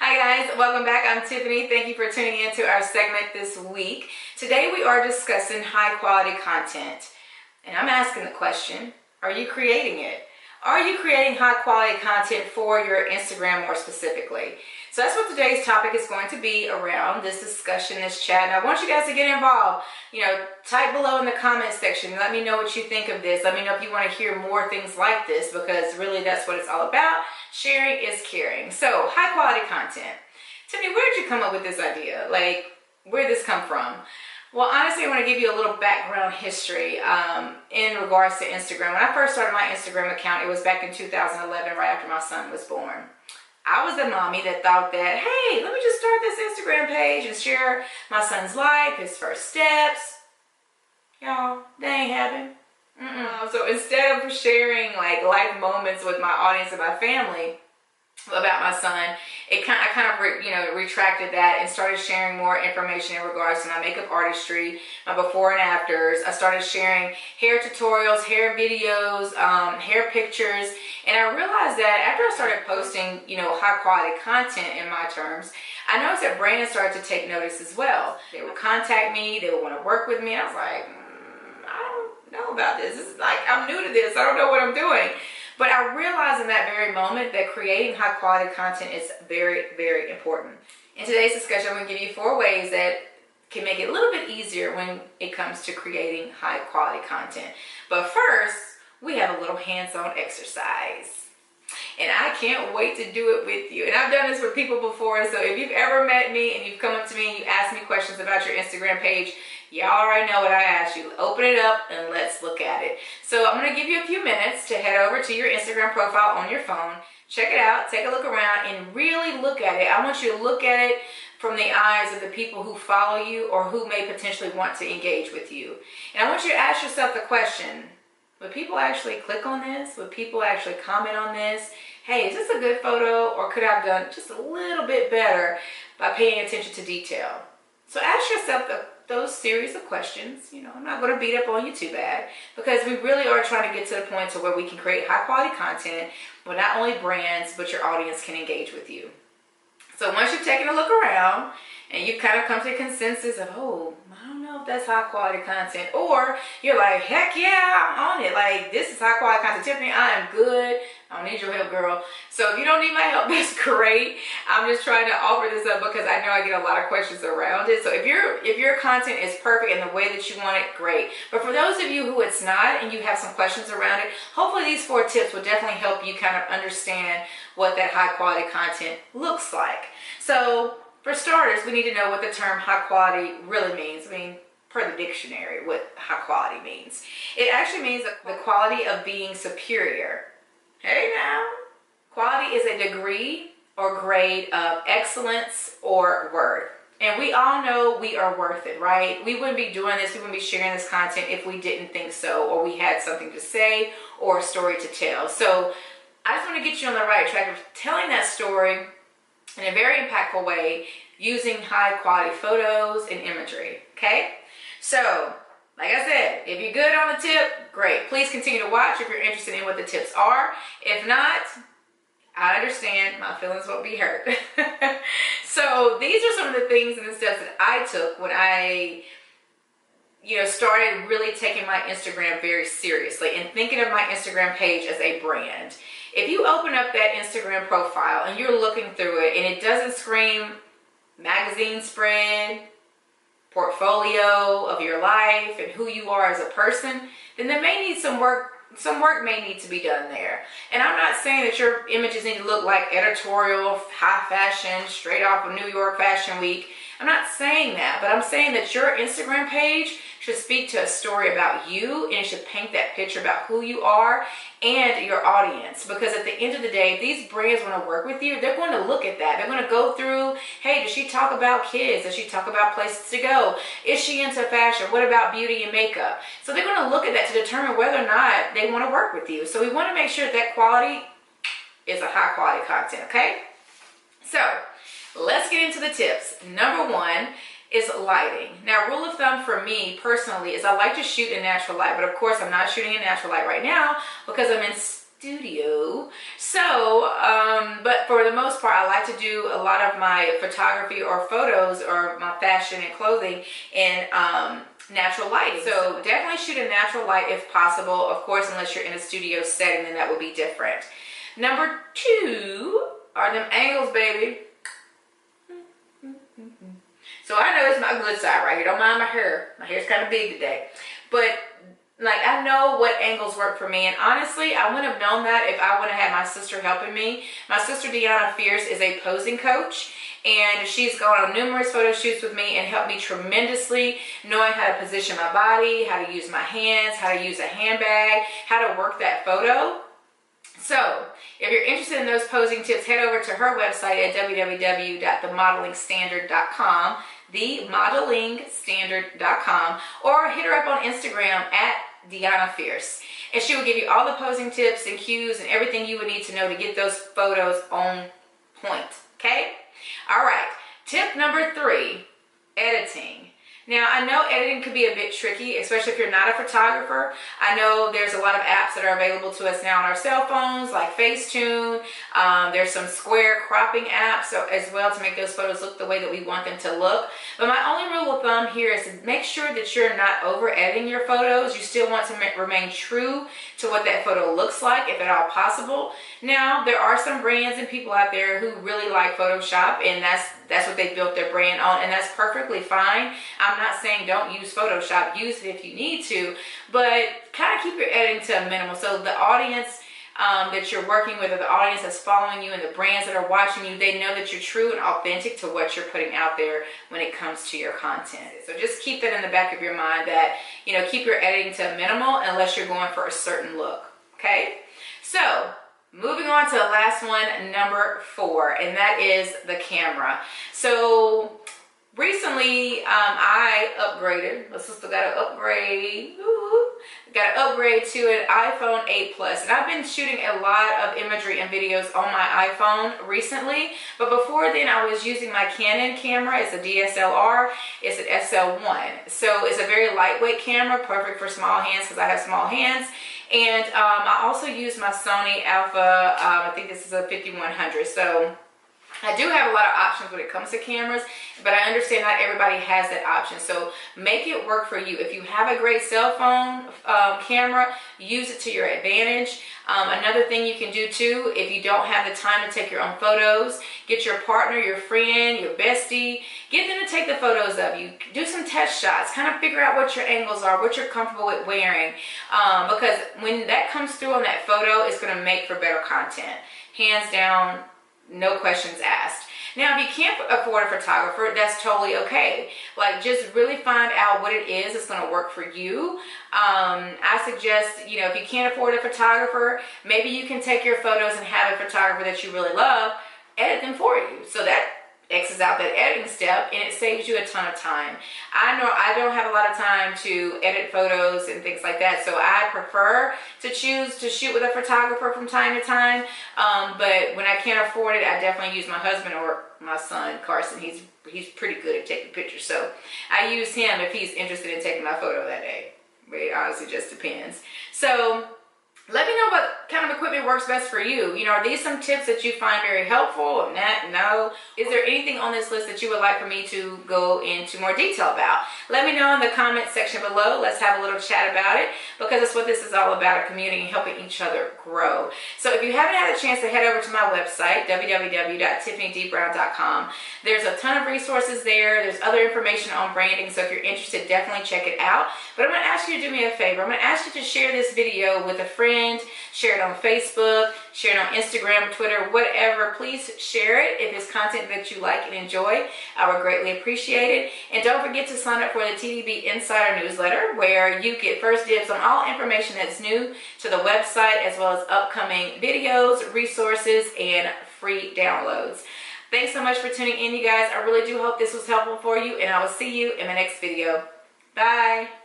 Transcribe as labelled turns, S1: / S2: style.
S1: Hi guys, welcome back. I'm Tiffany. Thank you for tuning in to our segment this week. Today we are discussing high quality content. And I'm asking the question, are you creating it? Are you creating high quality content for your Instagram more specifically? So that's what today's topic is going to be around, this discussion, this chat. And I want you guys to get involved. Type below in the comment section. Let me know what you think of this. Let me know if you want to hear more things like this, because really that's what it's all about. Sharing is caring. So high quality content. Tiffany, where did you come up with this idea? Like, where did this come from? Well, honestly, I want to give you a little background history in regards to Instagram. When I first started my Instagram account, it was back in 2011, right after my son was born. I was the mommy that thought that, hey, let me just start this Instagram page and share my son's life, his first steps. Y'all, that ain't happened. So instead of sharing like life moments with my audience and my family about my son, I kind of retracted that and started sharing more information in regards to my makeup artistry, my before and afters. I started sharing hair tutorials, hair videos, hair pictures, and I realized that after I started posting, high quality content in my terms, I noticed that brands started to take notice as well. They would contact me, they would want to work with me. I was like, I don't know about this. This is like, I'm new to this. I don't know what I'm doing. But I realized in that very moment that creating high quality content is very, very important. In today's discussion, I'm going to give you 4 ways that can make it a little bit easier when it comes to creating high quality content. But first, we have a little hands-on exercise. And I can't wait to do it with you. And I've done this with people before, so if you've ever met me and you've come up to me and you ask me questions about your Instagram page, y'all already know what I asked you. Open it up and let's look at it. So I'm going to give you a few minutes to head over to your Instagram profile on your phone. Check it out, take a look around, and really look at it. I want you to look at it from the eyes of the people who follow you or who may potentially want to engage with you. And I want you to ask yourself the question, would people actually click on this? Would people actually comment on this? Hey, is this a good photo, or could I have done just a little bit better by paying attention to detail? So ask yourself those series of questions. I'm not going to beat up on you too bad, because we really are trying to get to the point to where we can create high quality content where not only brands but your audience can engage with you. So once you've taken a look around and you've kind of come to a consensus of, oh, I don't know if that's high quality content, or you're like, heck yeah, I'm on it. Like, this is high quality content. Tiffany, I am good. I don't need your help, girl. So if you don't need my help, that's great. I'm just trying to offer this up because I know I get a lot of questions around it. So if your content is perfect in the way that you want it, great. But for those of you who it's not and you have some questions around it, hopefully these 4 tips will definitely help you kind of understand what that high quality content looks like. So for starters, we need to know what the term high quality really means. I mean, per the dictionary, what high quality means. It actually means the quality of being superior. Hey now. Quality is a degree or grade of excellence or worth. And we all know we are worth it, right? We wouldn't be doing this, we wouldn't be sharing this content if we didn't think so, or we had something to say or a story to tell. So I just want to get you on the right track of telling that story in a very impactful way using high quality photos and imagery, okay? So, like I said, if you're good on the tip, great. Please continue to watch if you're interested in what the tips are. If not, I understand, my feelings won't be hurt. So these are some of the things and the steps that I took when I started really taking my Instagram very seriously and thinking of my Instagram page as a brand. If you open up that Instagram profile and you're looking through it and it doesn't scream magazine spread, portfolio of your life and who you are as a person, then there may need some work may need to be done there. And I'm not saying that your images need to look like editorial, high fashion, straight off of New York Fashion Week. I'm not saying that, but I'm saying that your Instagram page should speak to a story about you, and it should paint that picture about who you are and your audience. Because at the end of the day, if these brands want to work with you, they're going to look at that. They're going to go through, hey, does she talk about kids? Does she talk about places to go? Is she into fashion? What about beauty and makeup? So they're going to look at that to determine whether or not they want to work with you. So we want to make sure that quality is a high quality content, okay? So let's get into the tips. Number 1 is lighting. Now, rule of thumb for me personally is I like to shoot in natural light, but of course I'm not shooting in natural light right now because I'm in studio. So, but for the most part, I like to do a lot of my photography or photos or my fashion and clothing in natural lighting. So definitely shoot in natural light if possible. Of course, unless you're in a studio setting, then that would be different. Number 2 are them angles, baby. So I know it's my good side right here. Don't mind my hair. My hair's kind of big today. But like, I know what angles work for me. And honestly, I wouldn't have known that if I wouldn't have had my sister helping me. My sister, Deanna Fierce, is a posing coach. And she's gone on numerous photo shoots with me and helped me tremendously, knowing how to position my body, how to use my hands, how to use a handbag, how to work that photo. So if you're interested in those posing tips, head over to her website at www.themodelingstandard.com, themodelingstandard.com, or hit her up on Instagram at Deanna Fierce. And she will give you all the posing tips and cues and everything you would need to know to get those photos on point. Okay? All right. Tip number 3, editing. Now, I know editing could be a bit tricky, especially if you're not a photographer. I know there's a lot of apps that are available to us now on our cell phones, like Facetune. There's some square cropping apps as well to make those photos look the way that we want them to look. But my only rule of thumb here is to make sure that you're not over-editing your photos. You still want to remain true to what that photo looks like, if at all possible. Now, there are some brands and people out there who really like Photoshop, and that's what they built their brand on, and that's perfectly fine. I'm not saying don't use Photoshop. Use it if you need to, but kind of keep your editing to a minimum so the audience that you're working with, or the audience that's following you, and the brands that are watching you, they know that you're true and authentic to what you're putting out there when it comes to your content. So just keep that in the back of your mind that, you know, keep your editing to a minimal unless you're going for a certain look, okay? So moving on to the last one, number 4, and that is the camera. So recently, I upgraded. My sister got an upgrade. Got an upgrade to an iPhone 8 Plus. And I've been shooting a lot of imagery and videos on my iPhone recently. But before then, I was using my Canon camera. It's a DSLR. It's an SL1. So it's a very lightweight camera, perfect for small hands because I have small hands. And I also use my Sony Alpha, I think this is a 5100. So I do have a lot of options when it comes to cameras, but I understand not everybody has that option. So make it work for you. If you have a great cell phone camera, use it to your advantage. Another thing you can do too, if you don't have the time to take your own photos, get your partner, your friend, your bestie, get them to take the photos of you. Do some test shots, kind of figure out what your angles are, what you're comfortable with wearing, because when that comes through on that photo, it's going to make for better content. Hands down, no questions asked. Now, if you can't afford a photographer, that's totally okay. Like, just really find out what it is that's going to work for you. I suggest, you know, if you can't afford a photographer, maybe you can take your photos and have a photographer that you really love edit them for you. So that X's out that editing step, and it saves you a ton of time. I know I don't have a lot of time to edit photos and things like that, so I prefer to choose to shoot with a photographer from time to time. But when I can't afford it, I definitely use my husband or my son, Carson. He's pretty good at taking pictures, so I use him if he's interested in taking my photo that day. But it honestly just depends. So let me know what kind of equipment works best for you. You know, are these some tips that you find very helpful? Or not? No. Is there anything on this list that you would like for me to go into more detail about? Let me know in the comment section below. Let's have a little chat about it, because that's what this is all about, a community and helping each other grow. So if you haven't had a chance to head over to my website, www.tiffanydbrown.com. There's a ton of resources there. There's other information on branding, so if you're interested, definitely check it out. But I'm going to ask you to do me a favor. I'm going to ask you to share this video with a friend, share it on Facebook, share it on Instagram, Twitter, whatever. Please share it if it's content that you like and enjoy. I would greatly appreciate it. And don't forget to sign up for the TDB Insider newsletter, where you get first dibs on all information that's new to the website, as well as upcoming videos, resources, and free downloads. Thanks so much for tuning in, you guys. I really do hope this was helpful for you, and I will see you in the next video. Bye.